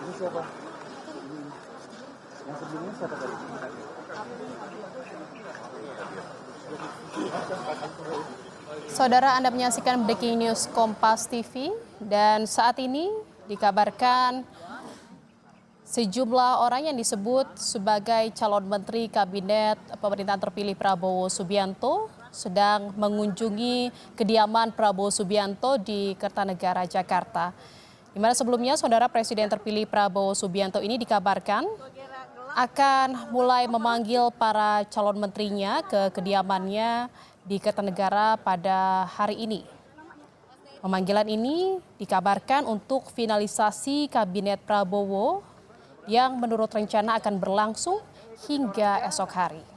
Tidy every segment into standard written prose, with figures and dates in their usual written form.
Ini siapa? Yang sebelumnya siapa tadi? Saudara, Anda menyaksikan Breaking News Kompas TV dan saat ini dikabarkan sejumlah orang yang disebut sebagai calon menteri kabinet pemerintahan terpilih Prabowo Subianto sedang mengunjungi kediaman Prabowo Subianto di Kertanegara, Jakarta. Di mana sebelumnya saudara Presiden terpilih Prabowo Subianto ini dikabarkan akan mulai memanggil para calon menterinya ke kediamannya di Kertanegara pada hari ini. Pemanggilan ini dikabarkan untuk finalisasi kabinet Prabowo yang menurut rencana akan berlangsung hingga esok hari.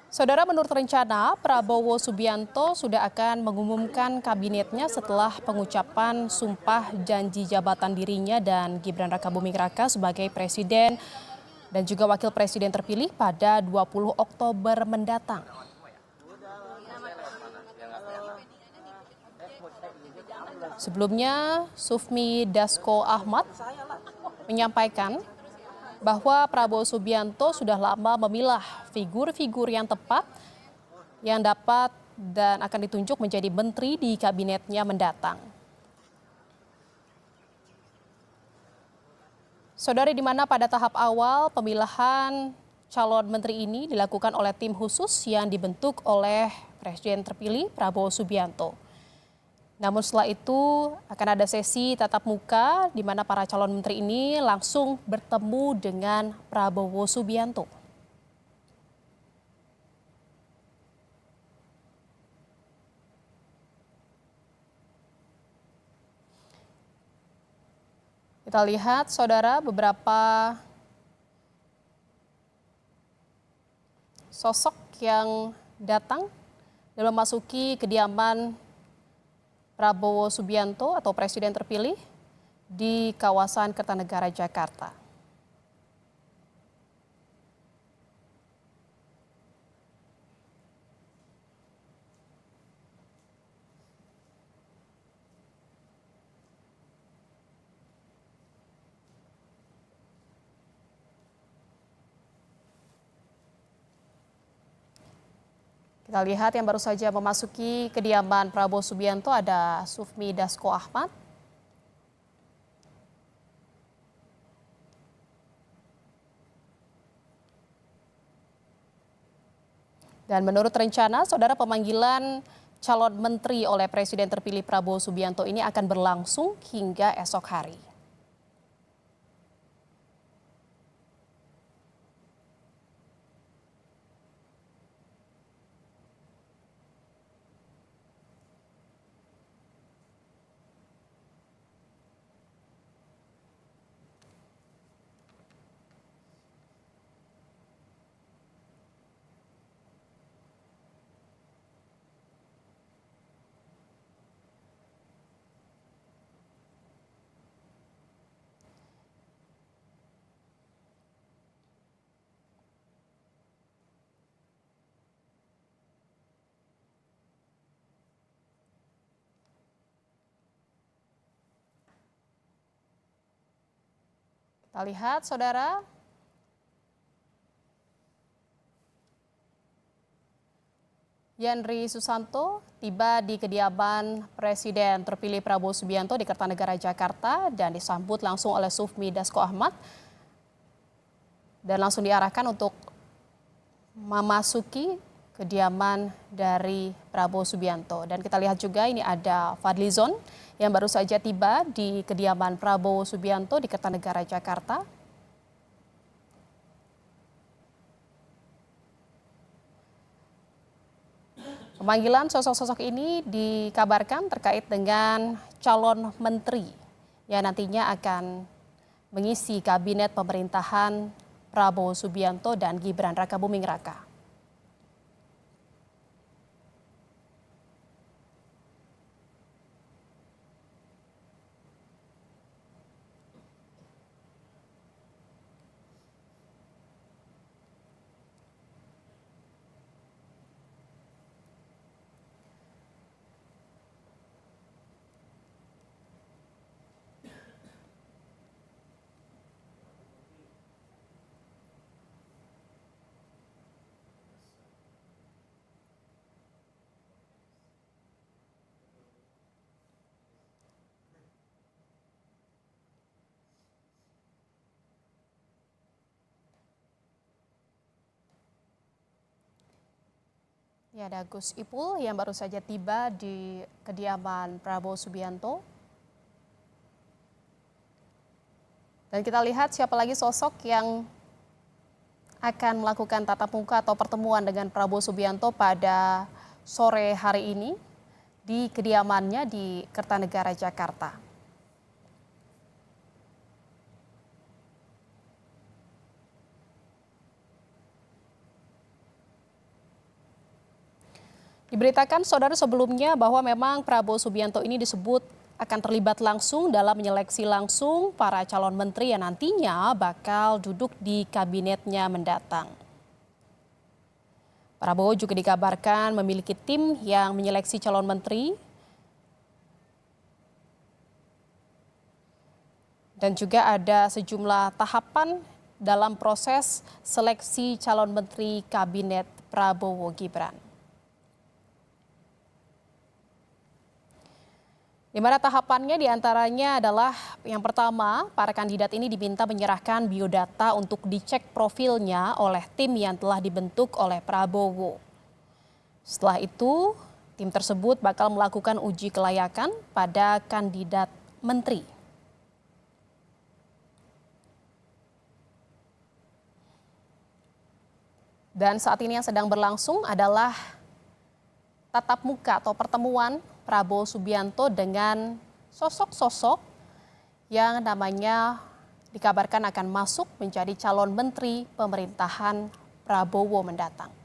Saudara, menurut rencana Prabowo Subianto sudah akan mengumumkan kabinetnya setelah pengucapan sumpah janji jabatan dirinya dan Gibran Rakabuming Raka sebagai presiden dan juga wakil presiden terpilih pada 20 Oktober mendatang. Sebelumnya, Sufmi Dasko Ahmad menyampaikan bahwa Prabowo Subianto sudah lama memilah figur-figur yang tepat yang dapat dan akan ditunjuk menjadi menteri di kabinetnya mendatang. Saudari, di mana pada tahap awal pemilahan calon menteri ini dilakukan oleh tim khusus yang dibentuk oleh Presiden terpilih Prabowo Subianto. Namun setelah itu akan ada sesi tatap muka di mana para calon menteri ini langsung bertemu dengan Prabowo Subianto. Kita lihat saudara beberapa sosok yang datang dan memasuki kediaman Prabowo Subianto atau Presiden terpilih di kawasan Kertanegara, Jakarta. Kita lihat yang baru saja memasuki kediaman Prabowo Subianto ada Sufmi Dasko Ahmad. Dan menurut rencana, saudara, pemanggilan calon menteri oleh Presiden terpilih Prabowo Subianto ini akan berlangsung hingga esok hari. Kita lihat saudara. Yandri Susanto tiba di kediaman Presiden terpilih Prabowo Subianto di Kertanegara, Jakarta dan disambut langsung oleh Sufmi Dasko Ahmad dan langsung diarahkan untuk memasuki kediaman dari Prabowo Subianto. Dan kita lihat juga ini ada Fadlizon yang baru saja tiba di kediaman Prabowo Subianto di Kertanegara, Jakarta. Pemanggilan sosok-sosok ini dikabarkan terkait dengan calon menteri yang nantinya akan mengisi kabinet pemerintahan Prabowo Subianto dan Gibran Rakabuming Raka. Ya, ada Gus Ipul yang baru saja tiba di kediaman Prabowo Subianto. Dan kita lihat siapa lagi sosok yang akan melakukan tatap muka atau pertemuan dengan Prabowo Subianto pada sore hari ini di kediamannya di Kertanegara, Jakarta. Diberitakan saudara sebelumnya bahwa memang Prabowo Subianto ini disebut akan terlibat langsung dalam menyeleksi langsung para calon menteri yang nantinya bakal duduk di kabinetnya mendatang. Prabowo juga dikabarkan memiliki tim yang menyeleksi calon menteri dan juga ada sejumlah tahapan dalam proses seleksi calon menteri kabinet Prabowo Gibran. Di mana tahapannya diantaranya adalah yang pertama, para kandidat ini diminta menyerahkan biodata untuk dicek profilnya oleh tim yang telah dibentuk oleh Prabowo. Setelah itu, tim tersebut bakal melakukan uji kelayakan pada kandidat menteri. Dan saat ini yang sedang berlangsung adalah tatap muka atau pertemuan Prabowo Subianto dengan sosok-sosok yang namanya dikabarkan akan masuk menjadi calon menteri pemerintahan Prabowo mendatang.